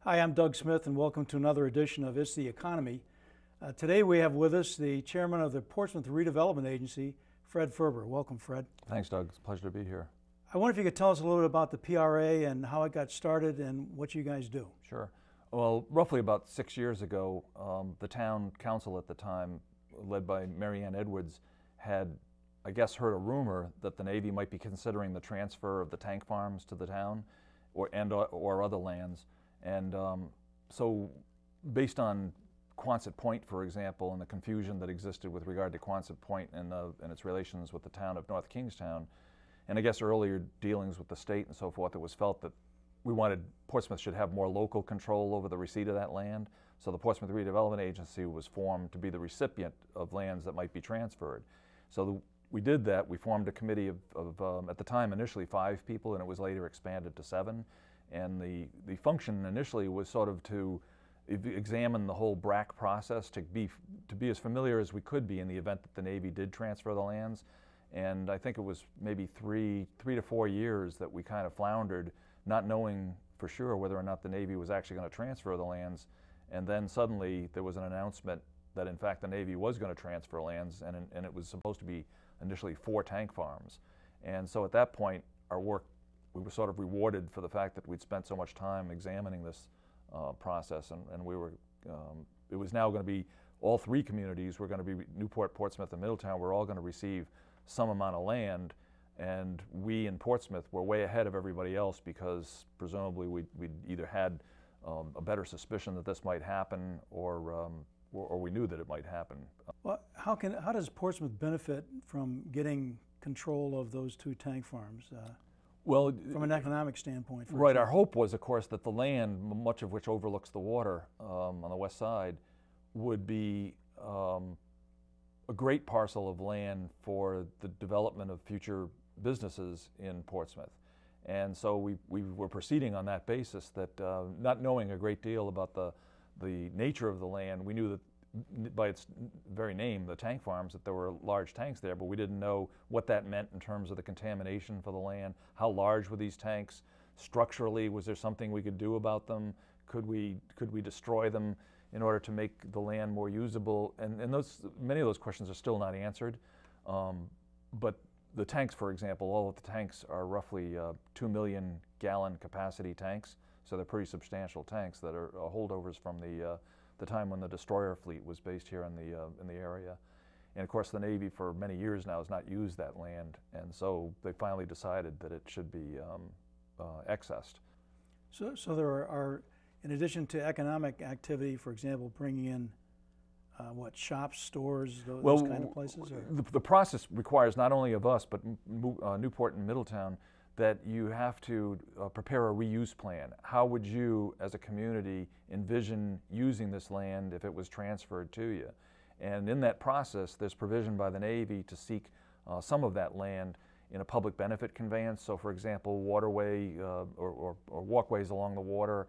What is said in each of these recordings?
Hi, I'm Doug Smith, and welcome to another edition of It's the Economy. Today we have with us the chairman of the Portsmouth Redevelopment Agency, Fred Ferber. Welcome, Fred. Thanks, Doug. It's a pleasure to be here. I wonder if you could tell us a little bit about the PRA and how it got started and what you guys do. Sure. Well, roughly about 6 years ago, the town council at the time, led by Mary Ann Edwards, had, I guess, heard a rumor that the Navy might be considering the transfer of the tank farms to the town or other lands. And so based on Quonset Point, for example, and the confusion that existed with regard to Quonset Point and its relations with the town of North Kingstown, and I guess earlier dealings with the state and so forth, it was felt that Portsmouth should have more local control over the receipt of that land. So the Portsmouth Redevelopment Agency was formed to be the recipient of lands that might be transferred. So we did that. We formed a committee of at the time, initially 5 people, and it was later expanded to 7. And the function initially was sort of to examine the whole BRAC process, to be as familiar as we could be in the event that the Navy did transfer the lands. And I think it was maybe three to 4 years that we kind of floundered, not knowing for sure whether or not the Navy was actually going to transfer the lands. And then suddenly there was an announcement that in fact the Navy was going to transfer lands, and it was supposed to be initially 4 tank farms. And so at that point, our work, we were sort of rewarded for the fact that we'd spent so much time examining this process, and it was now going to be all 3 communities were going to be Newport, Portsmouth, and Middletown. We're all going to receive some amount of land, and we in Portsmouth were way ahead of everybody else because presumably we'd either had a better suspicion that this might happen, or we knew that it might happen. Well, how does Portsmouth benefit from getting control of those 2 tank farms? Well, from an economic standpoint. Right. Our hope was, of course, that the land, much of which overlooks the water on the west side, would be a great parcel of land for the development of future businesses in Portsmouth. And so we were proceeding on that basis, that not knowing a great deal about the nature of the land, we knew that by its very name, the tank farms, that there were large tanks there, but we didn't know what that meant in terms of the contamination for the land. How large were these tanks? Structurally, was there something we could do about them? Could we destroy them in order to make the land more usable? And many of those questions are still not answered. But the tanks, for example, all of the tanks are roughly 2 million gallon capacity tanks, so they're pretty substantial tanks that are holdovers from the time when the destroyer fleet was based here in the area. And of course the Navy for many years now has not used that land, and so they finally decided that it should be accessed. So there are, in addition to economic activity, for example, bringing in shops, stores, those kind of places? The process requires not only of us, but Newport and Middletown, that you have to prepare a reuse plan. How would you, as a community, envision using this land if it was transferred to you? And in that process, there's provision by the Navy to seek some of that land in a public benefit conveyance. So, for example, waterway or walkways along the water,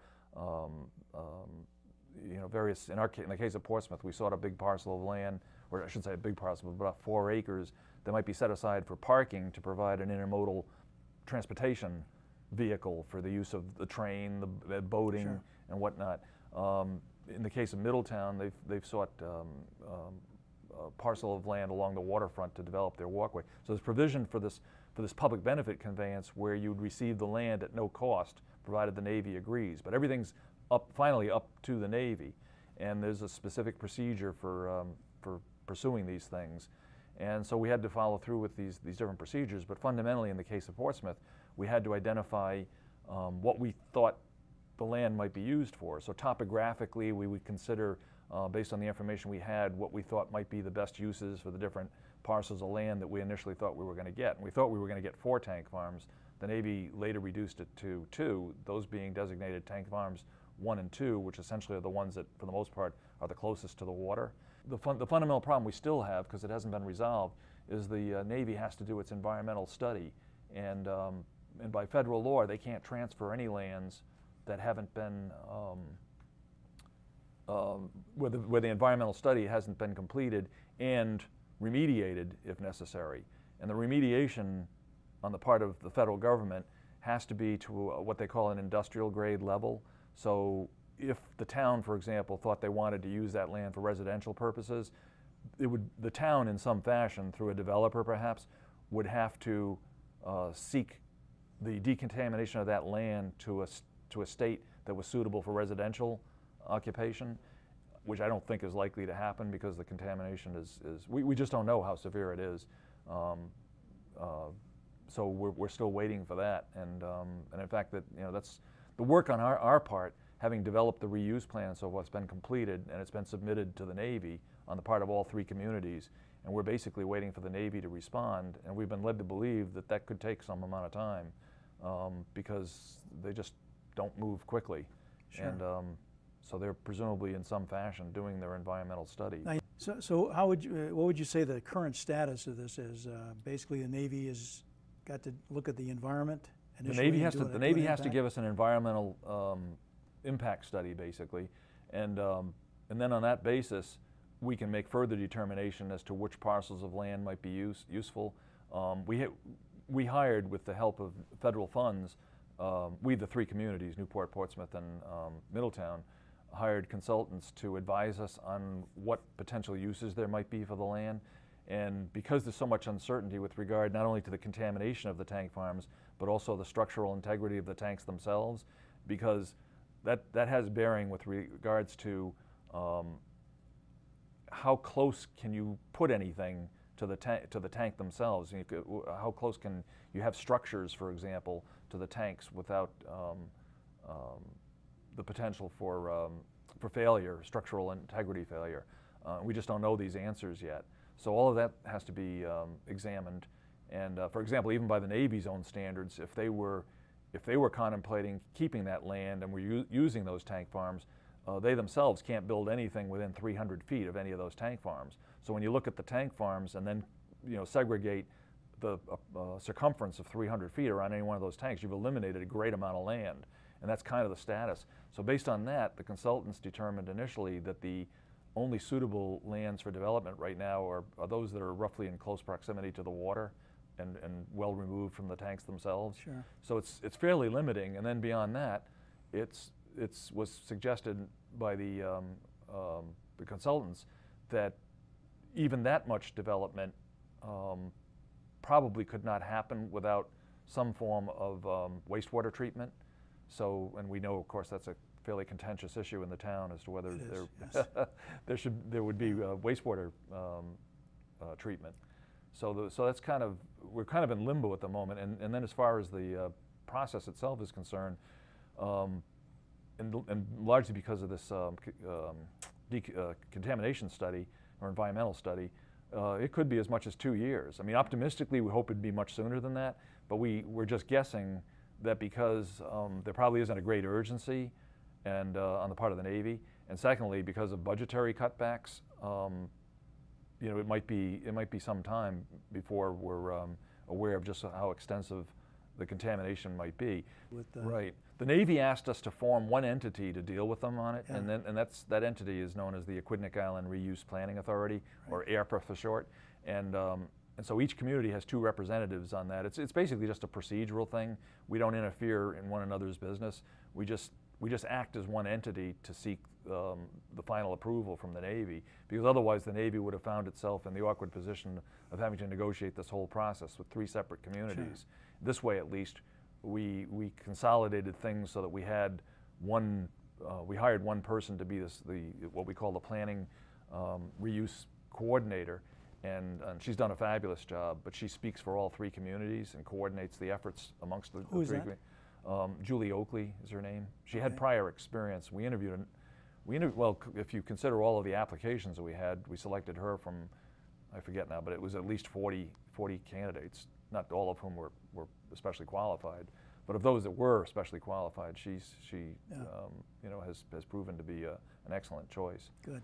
various. In the case of Portsmouth, we sought a big parcel of land, or I should say a big parcel, but about 4 acres that might be set aside for parking to provide an intermodal transportation vehicle for the use of the train, the boating, sure, and whatnot. In the case of Middletown, they've sought a parcel of land along the waterfront to develop their walkway. So there's provision for this public benefit conveyance where you'd receive the land at no cost, provided the Navy agrees. But everything's finally up to the Navy, and there's a specific procedure for pursuing these things. And so we had to follow through with these different procedures, but fundamentally in the case of Portsmouth, we had to identify what we thought the land might be used for. So topographically, we would consider, based on the information we had, what we thought might be the best uses for the different parcels of land that we initially thought we were going to get. And we thought we were going to get 4 tank farms. The Navy later reduced it to 2, those being designated tank farms 1 and 2, which essentially are the ones that, for the most part, are the closest to the water. The fundamental problem we still have, because it hasn't been resolved, is the Navy has to do its environmental study, and by federal law they can't transfer any lands that haven't been where the environmental study hasn't been completed and remediated if necessary. And the remediation on the part of the federal government has to be to what they call an industrial grade level. So if the town, for example, thought they wanted to use that land for residential purposes, the town in some fashion, through a developer perhaps, would have to seek the decontamination of that land to a state that was suitable for residential occupation, which I don't think is likely to happen because the contamination we just don't know how severe it is. So we're still waiting for that, and in fact, that that's the work on our part, having developed the reuse plan and so forth, has been completed, and it's been submitted to the Navy on the part of all 3 communities, and we're basically waiting for the Navy to respond, and we've been led to believe that that could take some amount of time because they just don't move quickly. Sure. And so they're presumably in some fashion doing their environmental study. Now, so how would what would you say the current status of this is? Basically, the Navy has got to look at the environment. The Navy has to give us an environmental impact study, basically, and then on that basis, we can make further determination as to which parcels of land might be useful. We hired, with the help of federal funds, we, the 3 communities, Newport, Portsmouth, and Middletown, hired consultants to advise us on what potential uses there might be for the land. And because there's so much uncertainty with regard not only to the contamination of the tank farms, but also the structural integrity of the tanks themselves, because that has bearing with regards to how close can you put anything to the tank themselves. How close can you have structures, for example, to the tanks without the potential for failure, structural integrity failure. We just don't know these answers yet. So all of that has to be examined. And for example, even by the Navy's own standards, if they were contemplating keeping that land and were using those tank farms, they themselves can't build anything within 300 feet of any of those tank farms. So when you look at the tank farms and then segregate the circumference of 300 feet around any one of those tanks, you've eliminated a great amount of land. And that's kind of the status. So based on that, the consultants determined initially that the only suitable lands for development right now are those that are roughly in close proximity to the water and well removed from the tanks themselves. Sure. So it's fairly limiting. And then beyond that, it was suggested by the consultants that even that much development probably could not happen without some form of wastewater treatment. So, and we know, of course, that's a fairly contentious issue in the town as to whether there would be wastewater treatment. So that's we're kind of in limbo at the moment. And then as far as the process itself is concerned, and largely because of this contamination study or environmental study, it could be as much as 2 years. I mean, optimistically, we hope it'd be much sooner than that, but we're just guessing that because there probably isn't a great urgency and on the part of the Navy, and secondly, because of budgetary cutbacks, it might be some time before we're aware of just how extensive the contamination might be. Right. The Navy asked us to form one entity to deal with them on it, yeah. and that entity is known as the Aquidneck Island Reuse Planning Authority, right, or AIRPA for short, and so each community has 2 representatives on that. It's basically just a procedural thing. We don't interfere in one another's business. We just act as one entity to seek the final approval from the Navy, because otherwise the Navy would have found itself in the awkward position of having to negotiate this whole process with 3 separate communities. Sure. This way, at least, we consolidated things so that we had one. We hired one person to be what we call the planning reuse coordinator. And she's done a fabulous job, but she speaks for all 3 communities and coordinates the efforts amongst the 3 communities. Julie Oakley is her name. She had prior experience. We interviewed, well, if you consider all of the applications that we had, we selected her from, I forget now, but it was at least 40 candidates, not all of whom were especially qualified. But of those that were especially qualified, she has proven to be an excellent choice. Good.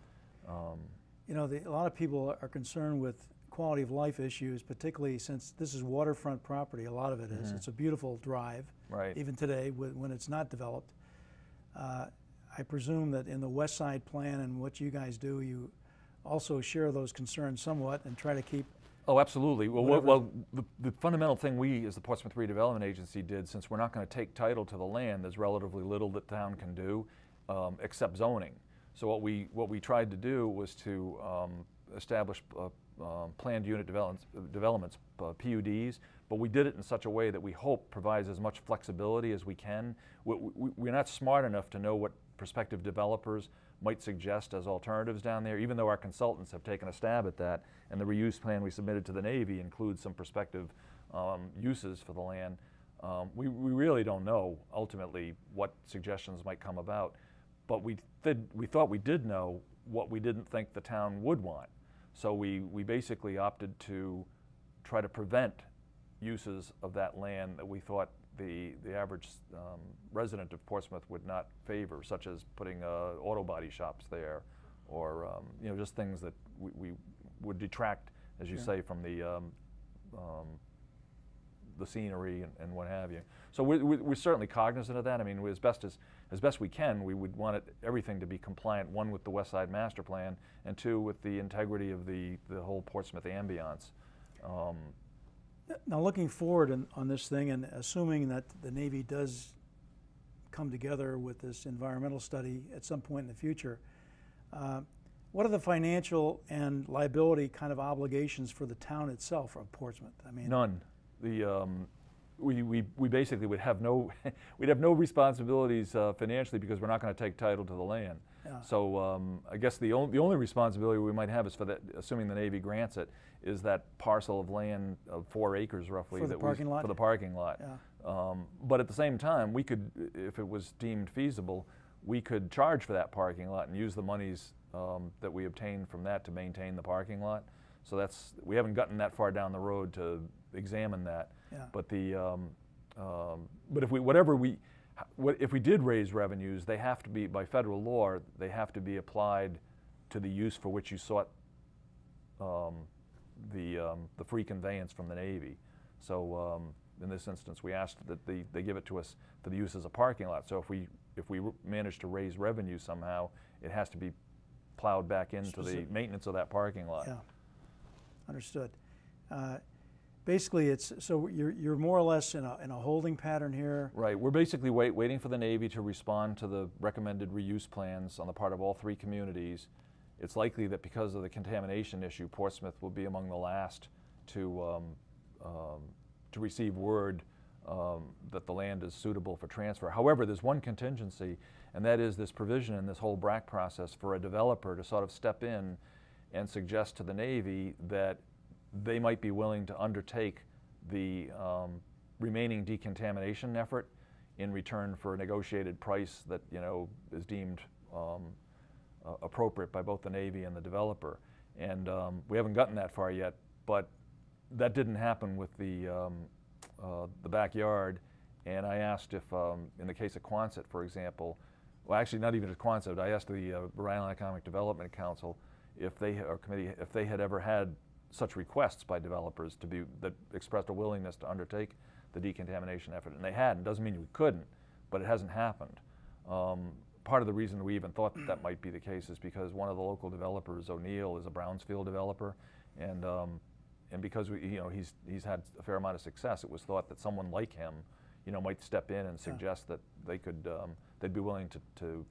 A lot of people are concerned with quality of life issues, particularly since this is waterfront property. A lot of it is. Mm-hmm. It's a beautiful drive, right, even today when it's not developed. I presume that in the West Side plan and what you guys do, you also share those concerns somewhat and try to keep. Oh, absolutely. Well, the fundamental thing we, as the Portsmouth Redevelopment Agency, did, since we're not going to take title to the land, there's relatively little that town can do. accept zoning. So what we tried to do was to establish planned unit developments, PUDs, but we did it in such a way that we hope provides as much flexibility as we can. We're not smart enough to know what prospective developers might suggest as alternatives down there, even though our consultants have taken a stab at that, and the reuse plan we submitted to the Navy includes some prospective uses for the land. We really don't know ultimately what suggestions might come about, but we thought we did know what we didn't think the town would want. So we basically opted to try to prevent uses of that land that we thought the average resident of Portsmouth would not favor, such as putting auto body shops there, or you know, just things that we would detract, as you say, from the scenery and what have you. So we're certainly cognizant of that. I mean, as best we can, we would want everything to be compliant, one, with the West Side Master Plan, and two, with the integrity of the whole Portsmouth ambiance. Now, looking forward on this thing, and assuming that the Navy does come together with this environmental study at some point in the future, what are the financial and liability kind of obligations for the town itself of Portsmouth? I mean, none. We basically would have no we'd have no responsibilities financially, because we're not going to take title to the land. Yeah. So I guess the only responsibility we might have is for that, assuming the Navy grants it, is that parcel of land of 4 acres roughly for the parking lot. For the parking lot. Yeah. But at the same time, we could, if it was deemed feasible, we could charge for that parking lot and use the monies that we obtained from that to maintain the parking lot. So we haven't gotten that far down the road to examine that. Yeah. But but if we did raise revenues, they have to be, by federal law, they have to be applied to the use for which you sought the free conveyance from the Navy. So in this instance, we asked that they give it to us for the use as a parking lot. So if we manage to raise revenue somehow, it has to be plowed back into the maintenance of that parking lot. Yeah, understood. Basically, so you're more or less in a holding pattern here. Right. We're basically waiting for the Navy to respond to the recommended reuse plans on the part of all 3 communities. It's likely that because of the contamination issue, Portsmouth will be among the last to receive word that the land is suitable for transfer. However, there's one contingency, and that is this provision in this whole BRAC process for a developer to sort of step in and suggest to the Navy that they might be willing to undertake the remaining decontamination effort in return for a negotiated price that, you know, is deemed appropriate by both the Navy and the developer. And we haven't gotten that far yet, but that didn't happen with the backyard. And I asked if, in the case of Quonset, for example, well, actually not even at Quonset, I asked the Rhode Island Economic Development Council if they, or committee, if they had ever had such requests by developers that expressed a willingness to undertake the decontamination effort, and they hadn't. Doesn't mean we couldn't, but it hasn't happened. Part of the reason we even thought that might be the case is because one of the local developers, O'Neill, is a Brownsfield developer, and because he's had a fair amount of success, it was thought that someone like him, you know, might step in and suggest that they could they'd be willing to.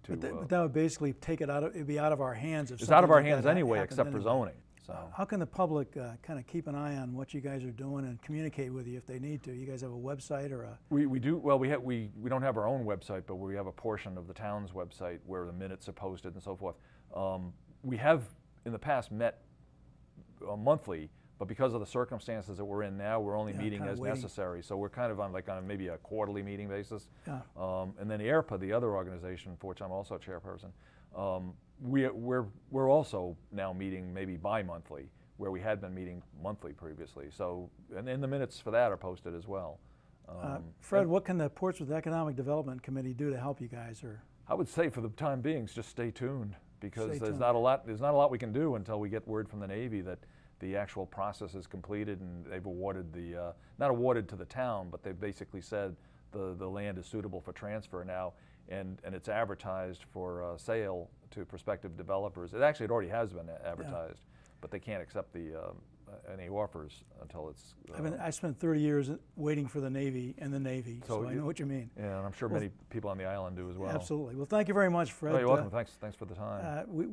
But that would basically take it'd be out of our hands. If it's out of our hands anyway, except for zoning. So. How can the public kind of keep an eye on what you guys are doing and communicate with you if they need to? You guys have a website or a? We do. Well, we don't have our own website, but we have a portion of the town's website where the minutes are posted and so forth. We have in the past met monthly, but because of the circumstances that we're in now, we're only meeting as necessary. So we're kind of on maybe a quarterly meeting basis. Yeah. And then ERPA, the other organization for which I'm also chairperson, we're also now meeting maybe bi-monthly, where we had been meeting monthly previously. So, and the minutes for that are posted as well. Fred, what can the Portsmouth Economic Development Committee do to help you guys? Or I would say for the time being, just stay tuned, because there's not a lot we can do until we get word from the Navy that the actual process is completed and they've awarded not awarded to the town, but they've basically said the land is suitable for transfer now, and it's advertised for sale to prospective developers. It already has been advertised, but they can't accept the any offers until it's. I spent 30 years waiting for the Navy and the Navy, so I know what you mean. Yeah, and I'm sure many people on the island do as well. Absolutely. Well, thank you very much, Fred. Oh, you're welcome. Thanks for the time.